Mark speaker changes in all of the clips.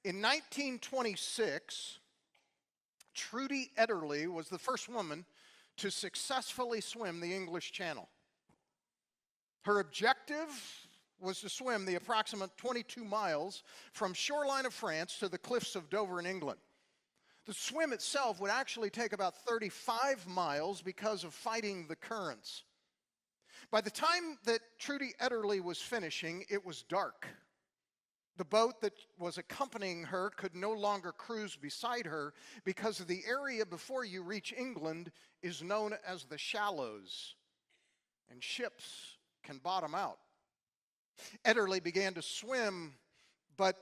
Speaker 1: In 1926, Trudy Ederle was the first woman to successfully swim the English Channel. Her objective was to swim the approximate 22 miles from shoreline of France to the cliffs of Dover in England. The swim itself would actually take about 35 miles because of fighting the currents. By the time that Trudy Ederle was finishing, it was dark. The boat that was accompanying her could no longer cruise beside her because the area before you reach England is known as the shallows, and ships can bottom out. Ederle began to swim, but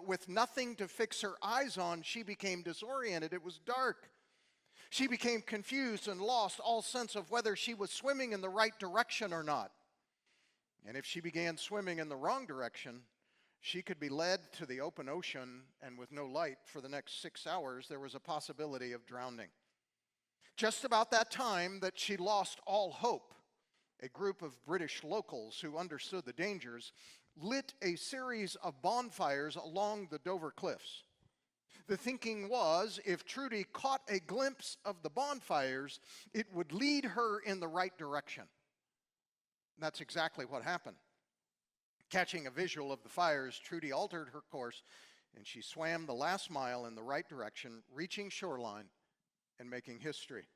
Speaker 1: with nothing to fix her eyes on, she became disoriented. It was dark. She became confused and lost all sense of whether she was swimming in the right direction or not. And if she began swimming in the wrong direction, she could be led to the open ocean, and with no light for the next 6 hours, there was a possibility of drowning. Just about that time that she lost all hope, a group of British locals who understood the dangers lit a series of bonfires along the Dover cliffs. The thinking was, if Trudy caught a glimpse of the bonfires, it would lead her in the right direction. That's exactly what happened. Catching a visual of the fires, Trudy altered her course, and she swam the last mile in the right direction, reaching shoreline and making history.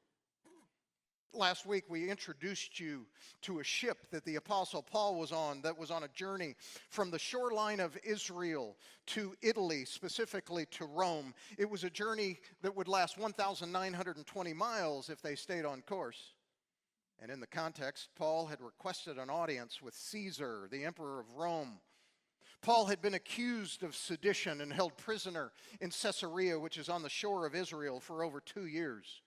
Speaker 1: Last week, we introduced you to a ship that the Apostle Paul was on, that was on a journey from the shoreline of Israel to Italy, specifically to Rome. It was a journey that would last 1,920 miles if they stayed on course. And in the context, Paul had requested an audience with Caesar, the emperor of Rome. Paul had been accused of sedition and held prisoner in Caesarea, which is on the shore of Israel, for over 2 years.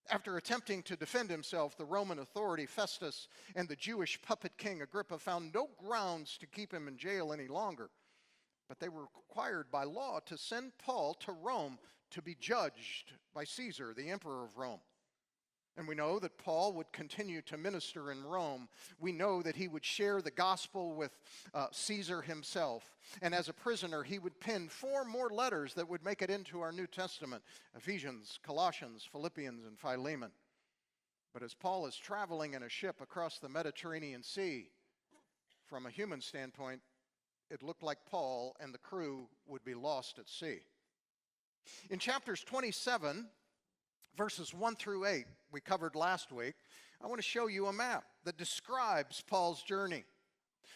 Speaker 1: After attempting to defend himself, the Roman authority Festus and the Jewish puppet king Agrippa found no grounds to keep him in jail any longer. But they were required by law to send Paul to Rome to be judged by Caesar, the emperor of Rome. And we know that Paul would continue to minister in Rome. We know that he would share the gospel with Caesar himself. And as a prisoner, he would pen 4 more letters that would make it into our New Testament: Ephesians, Colossians, Philippians, and Philemon. But as Paul is traveling in a ship across the Mediterranean Sea, from a human standpoint, it looked like Paul and the crew would be lost at sea. In chapters 27, verses 1 through 8, we covered last week, I want to show you a map that describes Paul's journey.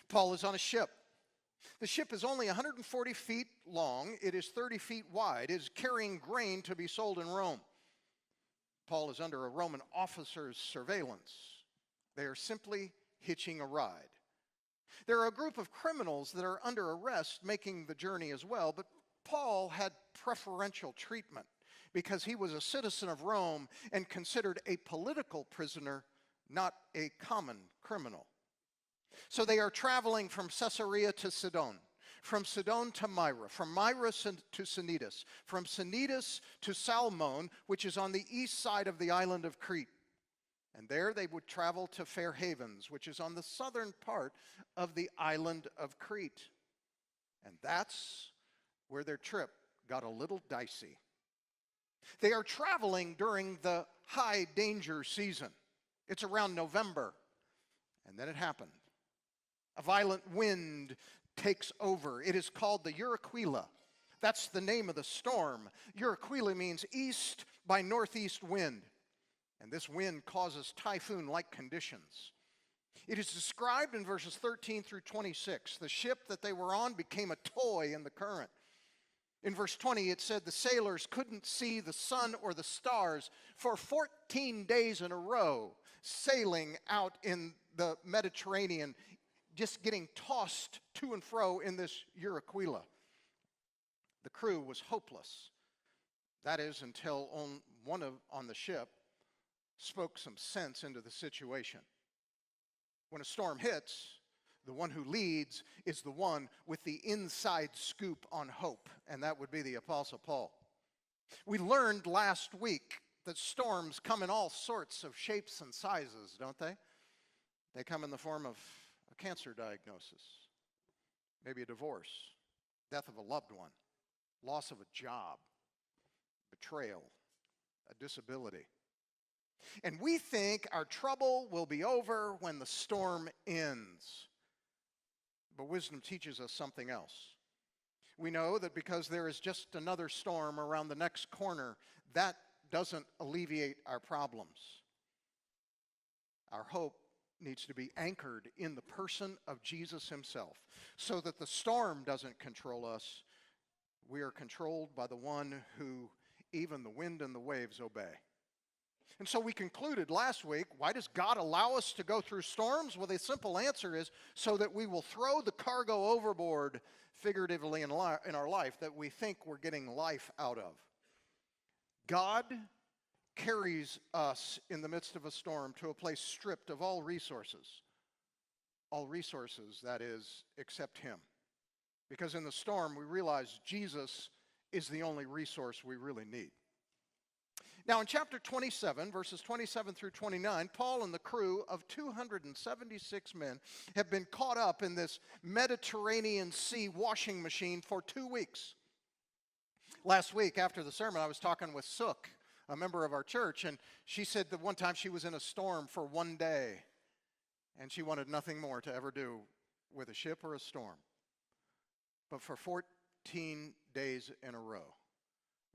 Speaker 1: Paul is on a ship. The ship is only 140 feet long. It is 30 feet wide. It is carrying grain to be sold in Rome. Paul is under a Roman officer's surveillance. They are simply hitching a ride. There are a group of criminals that are under arrest making the journey as well, but Paul had preferential treatment because he was a citizen of Rome and considered a political prisoner, not a common criminal. So they are traveling from Caesarea to Sidon, from Sidon to Myra, from Myra to Cnidus, from Cnidus to Salmone, which is on the east side of the island of Crete. And there they would travel to Fair Havens, which is on the southern part of the island of Crete. And that's where their trip got a little dicey. They are traveling during the high danger season. It's around November. And then it happened. A violent wind takes over. It is called the Euraquila. That's the name of the storm. Euraquila means east by northeast wind. And this wind causes typhoon-like conditions. It is described in verses 13 through 26. The ship that they were on became a toy in the current. In verse 20, it said the sailors couldn't see the sun or the stars for 14 days in a row, sailing out in the Mediterranean, just getting tossed to and fro in this Euraquila. The crew was hopeless. That is, until one on the ship spoke some sense into the situation. When a storm hits, the one who leads is the one with the inside scoop on hope, and that would be the Apostle Paul. We learned last week that storms come in all sorts of shapes and sizes, don't they? They come in the form of a cancer diagnosis, maybe a divorce, death of a loved one, loss of a job, betrayal, a disability. And we think our trouble will be over when the storm ends. But wisdom teaches us something else. We know that because there is just another storm around the next corner, that doesn't alleviate our problems. Our hope needs to be anchored in the person of Jesus himself, so that the storm doesn't control us. We are controlled by the one who even the wind and the waves obey. And so we concluded last week, why does God allow us to go through storms? Well, the simple answer is so that we will throw the cargo overboard, figuratively in our life, that we think we're getting life out of. God carries us in the midst of a storm to a place stripped of all resources, that is, except him. Because in the storm, we realize Jesus is the only resource we really need. Now, in chapter 27, verses 27 through 29, Paul and the crew of 276 men have been caught up in this Mediterranean Sea washing machine for 2 weeks. Last week, after the sermon, I was talking with Sook, a member of our church, and she said that one time she was in a storm for 1 day, and she wanted nothing more to ever do with a ship or a storm. But for 14 days in a row,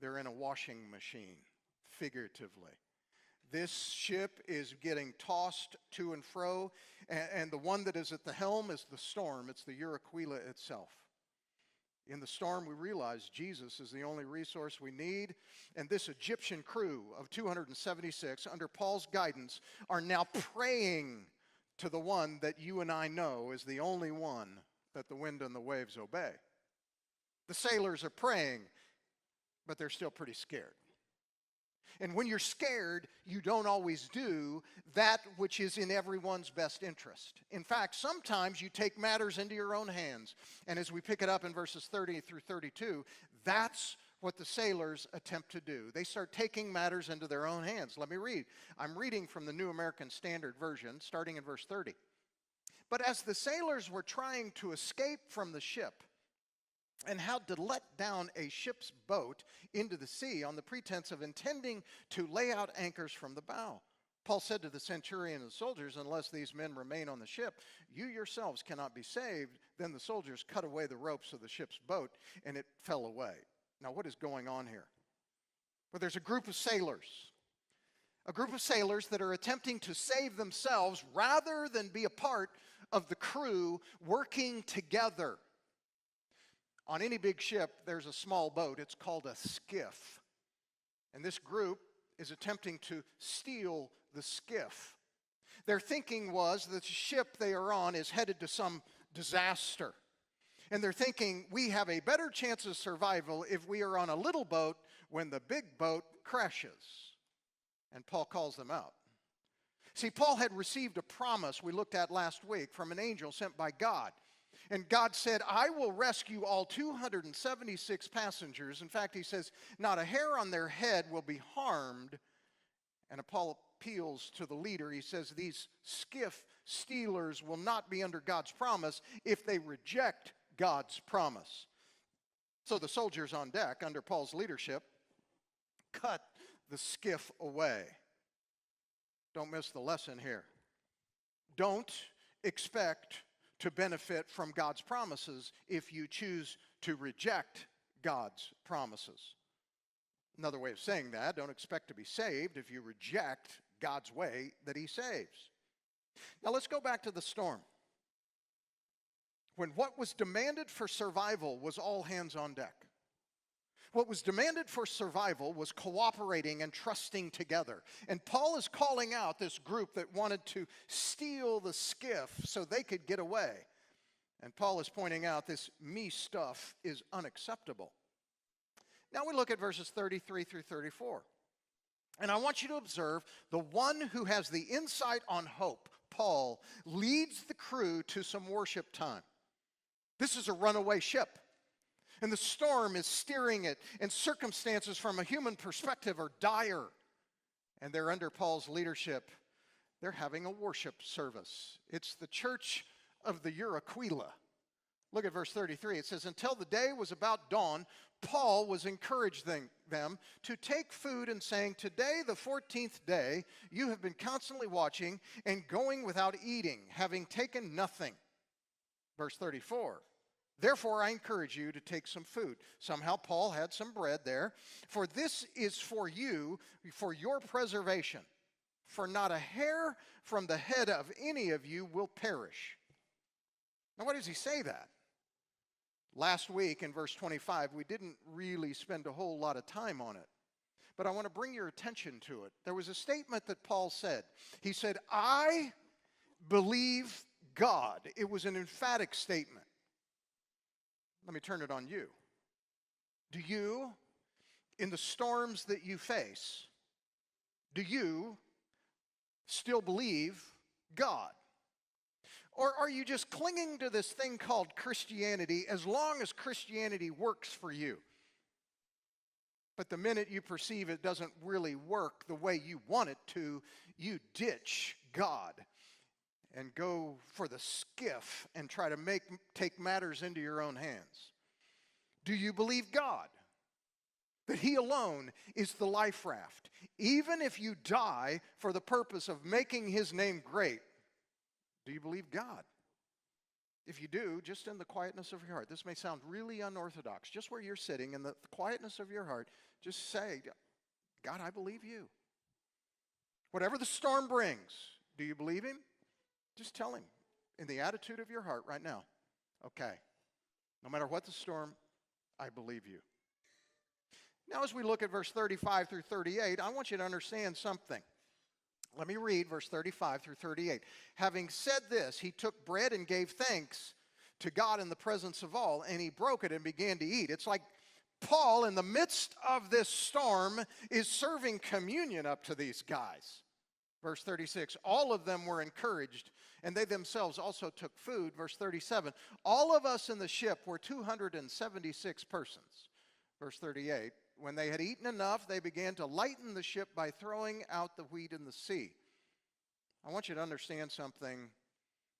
Speaker 1: they're in a washing machine, figuratively. This ship is getting tossed to and fro, and the one that is at the helm is the storm. It's the Aquila itself. In the storm, we realize Jesus is the only resource we need, and this Egyptian crew of 276, under Paul's guidance, are now praying to the one that you and I know is the only one that the wind and the waves obey. The sailors are praying, but they're still pretty scared. And when you're scared, you don't always do that which is in everyone's best interest. In fact, sometimes you take matters into your own hands. And as we pick it up in verses 30 through 32, that's what the sailors attempt to do. They start taking matters into their own hands. Let me read. I'm reading from the New American Standard Version, starting in verse 30. But as the sailors were trying to escape from the ship, and how to let down a ship's boat into the sea on the pretense of intending to lay out anchors from the bow, Paul said to the centurion and the soldiers, unless these men remain on the ship, you yourselves cannot be saved. Then the soldiers cut away the ropes of the ship's boat, and it fell away. Now, what is going on here? Well, there's a group of sailors that are attempting to save themselves rather than be a part of the crew working together. On any big ship, there's a small boat. It's called a skiff. And this group is attempting to steal the skiff. Their thinking was that the ship they are on is headed to some disaster. And they're thinking, we have a better chance of survival if we are on a little boat when the big boat crashes. And Paul calls them out. See, Paul had received a promise we looked at last week from an angel sent by God. And God said, I will rescue all 276 passengers. In fact, he says, not a hair on their head will be harmed. And Paul appeals to the leader. He says, these skiff stealers will not be under God's promise if they reject God's promise. So the soldiers on deck, under Paul's leadership, cut the skiff away. Don't miss the lesson here. Don't expect to benefit from God's promises if you choose to reject God's promises. Another way of saying that, don't expect to be saved if you reject God's way that he saves. Now let's go back to the storm. When what was demanded for survival was all hands on deck. What was demanded for survival was cooperating and trusting together. And Paul is calling out this group that wanted to steal the skiff so they could get away. And Paul is pointing out this me stuff is unacceptable. Now we look at verses 33 through 34. And I want you to observe the one who has the insight on hope, Paul, leads the crew to some worship time. This is a runaway ship. And the storm is steering it, and circumstances from a human perspective are dire. And they're under Paul's leadership. They're having a worship service. It's the church of the Aquila. Look at verse 33. It says, until the day was about dawn, Paul was encouraging them to take food and saying, today, the 14th day, you have been constantly watching and going without eating, having taken nothing. Verse 34. Therefore, I encourage you to take some food. Somehow Paul had some bread there. For this is for you, for your preservation. For not a hair from the head of any of you will perish. Now, why does he say that? Last week in verse 25, we didn't really spend a whole lot of time on it. But I want to bring your attention to it. There was a statement that Paul said. He said, I believe God. It was an emphatic statement. Let me turn it on you. Do you, in the storms that you face, do you still believe God? Or are you just clinging to this thing called Christianity as long as Christianity works for you? But the minute you perceive it doesn't really work the way you want it to, you ditch God and go for the skiff and try to take matters into your own hands. Do you believe God? That He alone is the life raft. Even if you die for the purpose of making His name great, do you believe God? If you do, just in the quietness of your heart, this may sound really unorthodox, just where you're sitting in the quietness of your heart, just say, God, I believe you. Whatever the storm brings, do you believe Him? Just tell Him in the attitude of your heart right now, okay, no matter what the storm, I believe you. Now as we look at verse 35 through 38, I want you to understand something. Let me read verse 35 through 38. Having said this, he took bread and gave thanks to God in the presence of all, and he broke it and began to eat. It's like Paul, in the midst of this storm, is serving communion up to these guys. Verse 36, all of them were encouraged, and they themselves also took food. Verse 37, all of us in the ship were 276 persons. Verse 38, when they had eaten enough, they began to lighten the ship by throwing out the wheat in the sea. I want you to understand something,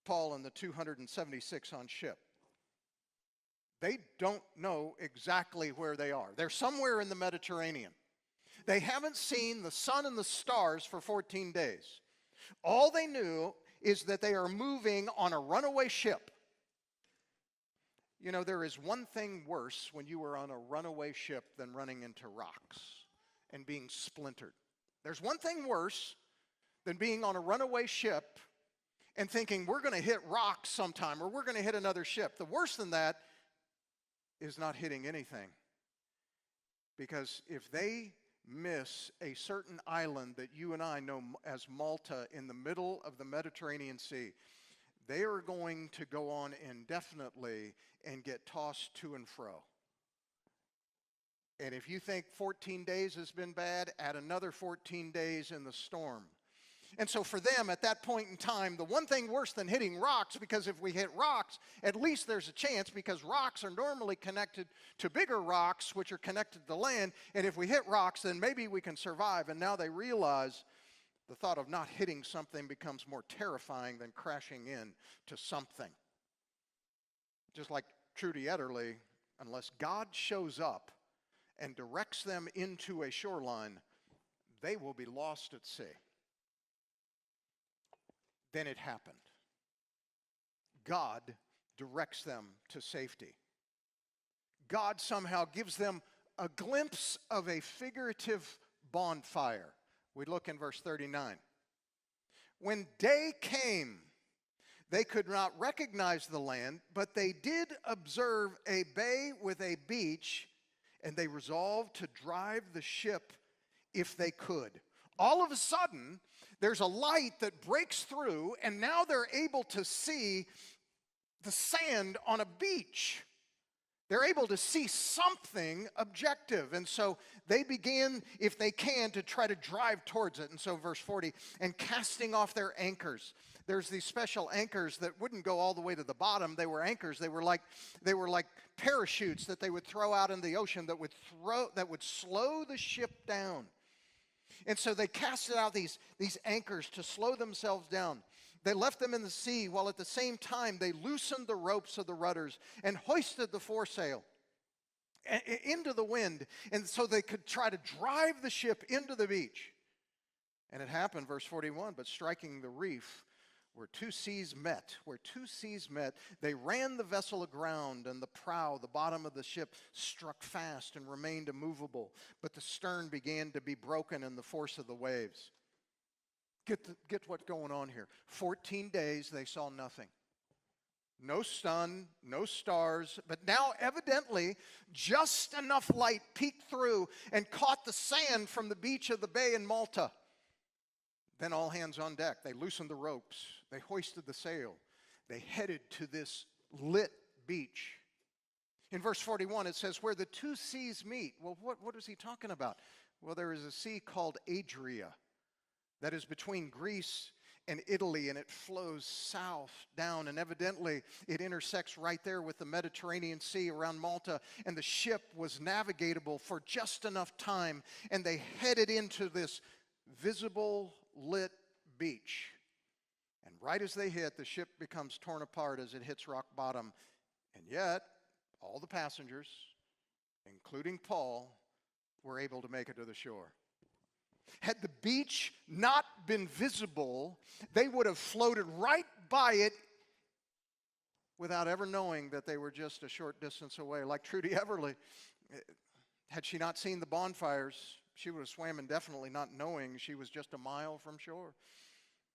Speaker 1: Paul and the 276 on ship. They don't know exactly where they are. They're somewhere in the Mediterranean. They haven't seen the sun and the stars for 14 days. All they knew is that they are moving on a runaway ship. You know, there is one thing worse when you are on a runaway ship than running into rocks and being splintered. There's one thing worse than being on a runaway ship and thinking we're going to hit rocks sometime or we're going to hit another ship. The worse than that is not hitting anything. Because if they miss a certain island that you and I know as Malta in the middle of the Mediterranean Sea, they are going to go on indefinitely and get tossed to and fro. And if you think 14 days has been bad, add another 14 days in the storm. And so for them at that point in time, the one thing worse than hitting rocks, because if we hit rocks, at least there's a chance, because rocks are normally connected to bigger rocks, which are connected to land. And if we hit rocks, then maybe we can survive. And now they realize the thought of not hitting something becomes more terrifying than crashing in to something. Just like Trudy Ederle, unless God shows up and directs them into a shoreline, they will be lost at sea. Then it happened. God directs them to safety. God somehow gives them a glimpse of a figurative bonfire. We look in verse 39. When day came, they could not recognize the land, but they did observe a bay with a beach, and they resolved to drive the ship if they could. All of a sudden, there's a light that breaks through, and now they're able to see the sand on a beach. They're able to see something objective. And so they begin, if they can, to try to drive towards it. And so verse 40, and casting off their anchors. There's these special anchors that wouldn't go all the way to the bottom. They were anchors. They were like parachutes that they would throw out in the ocean that would slow the ship down. And so they casted out these anchors to slow themselves down. They left them in the sea, while at the same time they loosened the ropes of the rudders and hoisted the foresail into the wind, and so they could try to drive the ship into the beach. And it happened, verse 41, but striking the reef where two seas met, they ran the vessel aground, and the prow, the bottom of the ship, struck fast and remained immovable. But the stern began to be broken in the force of the waves. Get what's going on here. 14 days they saw nothing. No sun, no stars, but now evidently just enough light peeked through and caught the sand from the beach of the bay in Malta. Then all hands on deck. They loosened the ropes. They hoisted the sail. They headed to this lit beach. In verse 41 it says, where the two seas meet. Well, what is he talking about? Well, there is a sea called Adria that is between Greece and Italy, and it flows south down, and evidently it intersects right there with the Mediterranean Sea around Malta, and the ship was navigatable for just enough time, and they headed into this visible lit beach. And right as they hit, the ship becomes torn apart as it hits rock bottom, and yet all the passengers, including Paul, were able to make it to the shore. Had the beach not been visible, they would have floated right by it without ever knowing that they were just a short distance away. Like Trudy Everly, had she not seen the bonfires, she would have swam indefinitely, not knowing she was just a mile from shore.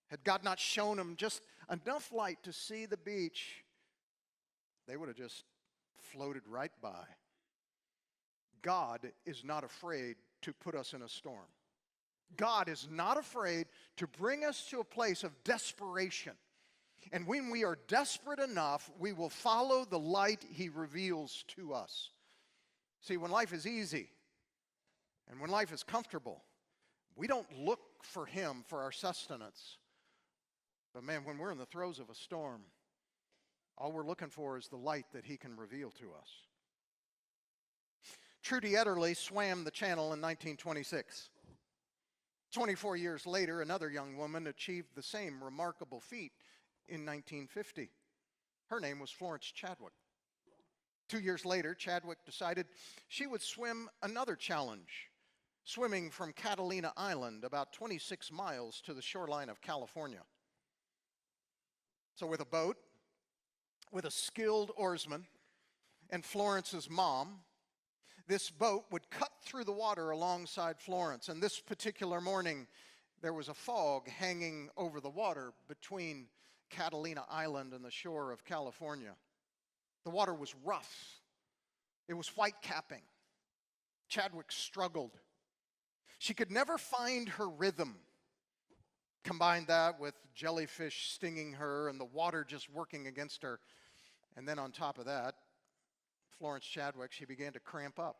Speaker 1: Had God not shown them just enough light to see the beach, they would have just floated right by. God is not afraid to put us in a storm. God is not afraid to bring us to a place of desperation. And when we are desperate enough, we will follow the light He reveals to us. See, when life is easy and when life is comfortable, we don't look for Him for our sustenance. But man, when we're in the throes of a storm, all we're looking for is the light that He can reveal to us. Trudy Ederle swam the channel in 1926. 24 years later, another young woman achieved the same remarkable feat in 1950. Her name was Florence Chadwick. 2 years later, Chadwick decided she would swim another challenge, swimming from Catalina Island about 26 miles to the shoreline of California. So with a boat, with a skilled oarsman, and Florence's mom, this boat would cut through the water alongside Florence. And this particular morning, there was a fog hanging over the water between Catalina Island and the shore of California. The water was rough. It was white capping. Chadwick struggled. She could never find her rhythm. Combine that with jellyfish stinging her and the water just working against her. And then on top of that, Florence Chadwick, she began to cramp up.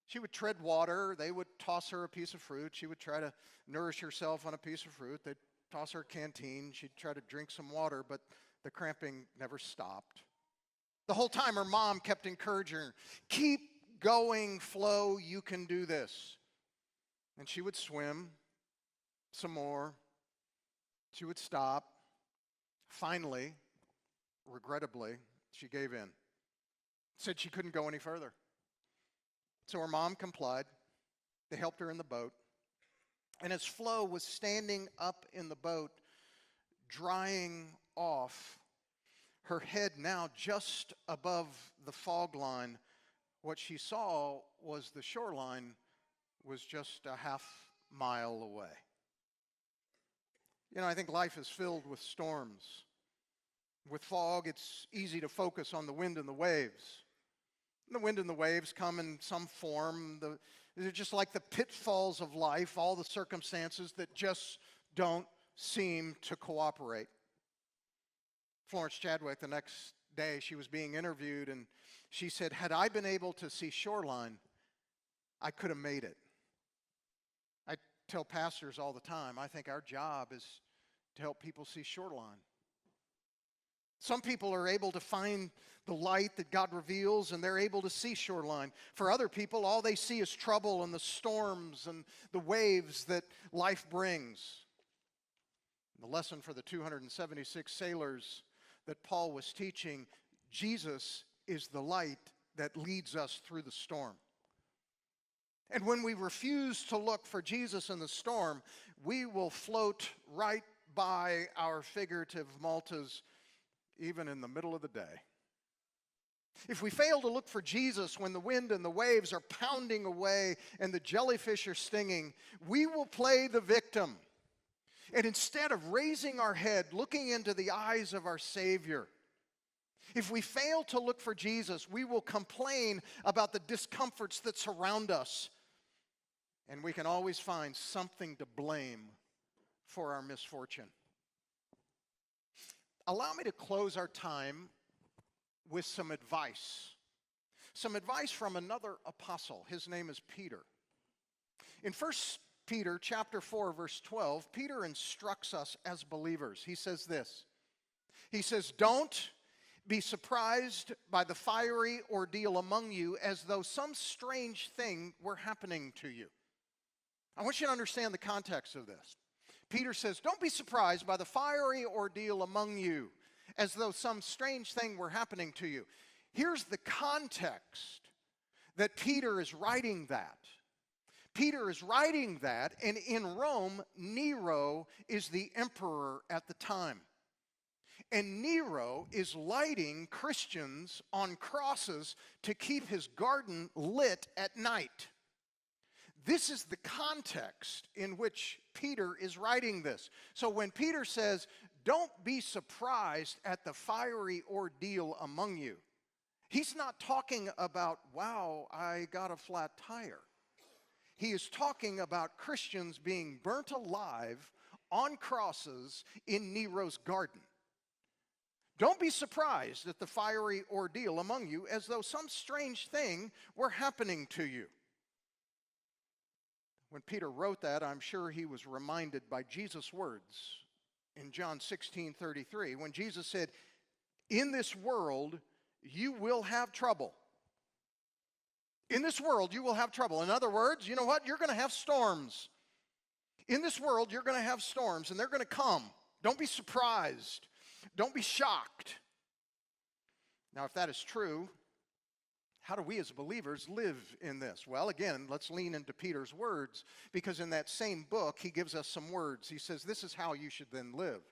Speaker 1: She would tread water. They would toss her a piece of fruit. She would try to nourish herself on a piece of fruit. They'd toss her a canteen. She'd try to drink some water, but the cramping never stopped. The whole time her mom kept encouraging her, keep going, Flo, you can do this. And she would swim some more. She would stop. Finally, regrettably, she gave in. Said she couldn't go any further. So her mom complied. They helped her in the boat. And as Flo was standing up in the boat, drying off, her head now just above the fog line, what she saw was the shoreline was just a half mile away. You know, I think life is filled with storms. With fog, it's easy to focus on the wind and the waves. The wind and the waves come in some form. They're just like the pitfalls of life, all the circumstances that just don't seem to cooperate. Florence Chadwick, the next day, she was being interviewed, and she said, had I been able to see shoreline, I could have made it. I tell pastors all the time, I think our job is to help people see shoreline. Some people are able to find the light that God reveals, and they're able to see shoreline. For other people, all they see is trouble and the storms and the waves that life brings. The lesson for the 276 sailors that Paul was teaching, Jesus is the light that leads us through the storm. And when we refuse to look for Jesus in the storm, we will float right by our figurative Maltas even in the middle of the day. If we fail to look for Jesus when the wind and the waves are pounding away and the jellyfish are stinging, we will play the victim. And instead of raising our head, looking into the eyes of our Savior, if we fail to look for Jesus, we will complain about the discomforts that surround us. And we can always find something to blame for our misfortune. Allow me to close our time with some advice. Some advice from another apostle. His name is Peter. In 1 Peter chapter 4, verse 12, Peter instructs us as believers. He says this. He says, "Don't be surprised by the fiery ordeal among you as though some strange thing were happening to you." I want you to understand the context of this. Peter says, don't be surprised by the fiery ordeal among you as though some strange thing were happening to you. Here's the context that Peter is writing that. Peter is writing that, and in Rome, Nero is the emperor at the time. And Nero is lighting Christians on crosses to keep his garden lit at night. This is the context in which Peter is writing this. So when Peter says, don't be surprised at the fiery ordeal among you, he's not talking about, wow, I got a flat tire. He is talking about Christians being burnt alive on crosses in Nero's garden. Don't be surprised at the fiery ordeal among you as though some strange thing were happening to you. When Peter wrote that, I'm sure he was reminded by Jesus' words in John 16:33, when Jesus said, in this world you will have trouble. In this world you will have trouble. In other words, you know what? You're going to have storms. In this world you're going to have storms, and they're going to come. Don't be surprised. Don't be shocked. Now, if that is true, how do we as believers live in this? Well, again, let's lean into Peter's words, because in that same book, he gives us some words. He says, this is how you should then live.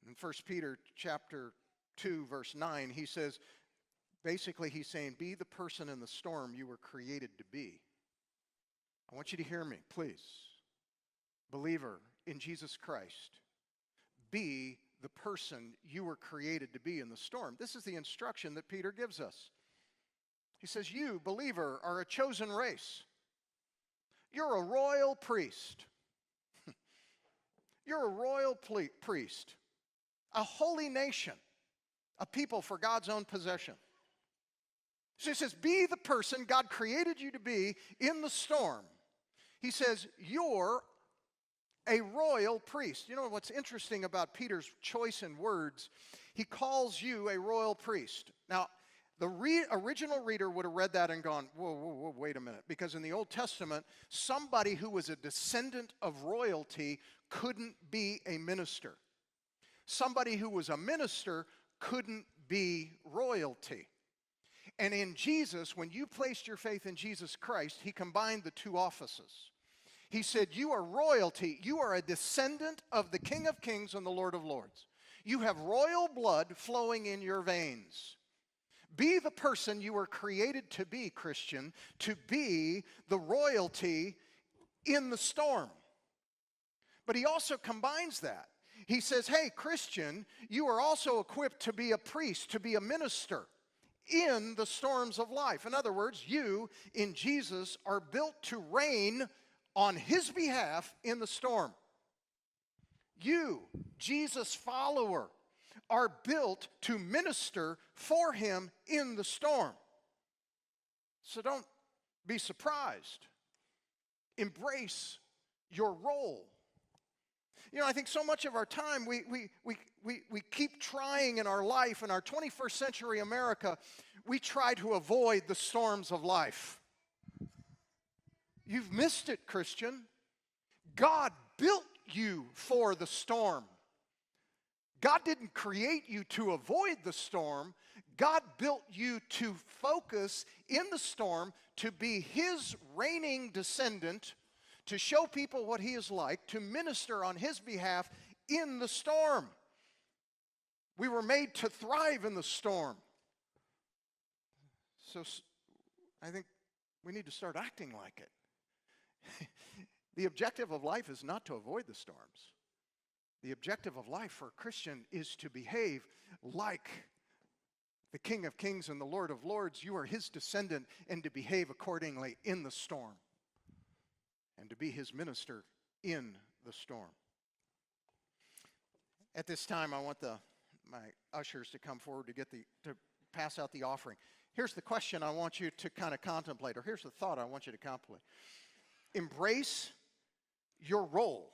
Speaker 1: In 1 Peter chapter 2, verse 9, he says, basically he's saying, be the person in the storm you were created to be. I want you to hear me, please. Believer in Jesus Christ, be the person you were created to be in the storm. This is the instruction that Peter gives us. He says, you, believer, are a chosen race. You're a royal priest. You're a royal priest, a holy nation, a people for God's own possession. So he says, be the person God created you to be in the storm. He says, you're a royal priest. You know what's interesting about Peter's choice in words? He calls you a royal priest. Now, the original reader would have read that and gone, whoa, wait a minute. Because in the Old Testament, somebody who was a descendant of royalty couldn't be a minister. Somebody who was a minister couldn't be royalty. And in Jesus, when you placed your faith in Jesus Christ, he combined the two offices. He said, you are royalty. You are a descendant of the King of Kings and the Lord of Lords. You have royal blood flowing in your veins. Be the person you were created to be, Christian, to be the royalty in the storm. But he also combines that. He says, hey, Christian, you are also equipped to be a priest, to be a minister in the storms of life. In other words, you in Jesus are built to reign on his behalf in the storm. You, Jesus' follower, are built to minister for him in the storm. So don't be surprised. Embrace your role. You know, I think so much of our time, we keep trying in our life, in our 21st century America, we try to avoid the storms of life. You've missed it, Christian. God built you for the storm. God didn't create you to avoid the storm. God built you to focus in the storm, to be His reigning descendant, to show people what He is like, to minister on His behalf in the storm. We were made to thrive in the storm. So I think we need to start acting like it. The objective of life is not to avoid the storms. The objective of life for a Christian is to behave like the King of Kings and the Lord of Lords. You are His descendant, and to behave accordingly in the storm, and to be His minister in the storm. At this time, I want my ushers to come forward to pass out the offering. Here's the question I want you to kind of contemplate, or here's the thought I want you to contemplate. Embrace your role.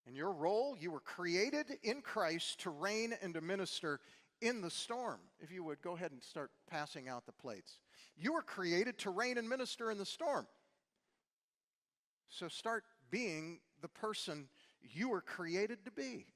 Speaker 1: In your role, you were created in Christ to reign and to minister in the storm. If you would, go ahead and start passing out the plates. You were created to reign and minister in the storm. So start being the person you were created to be.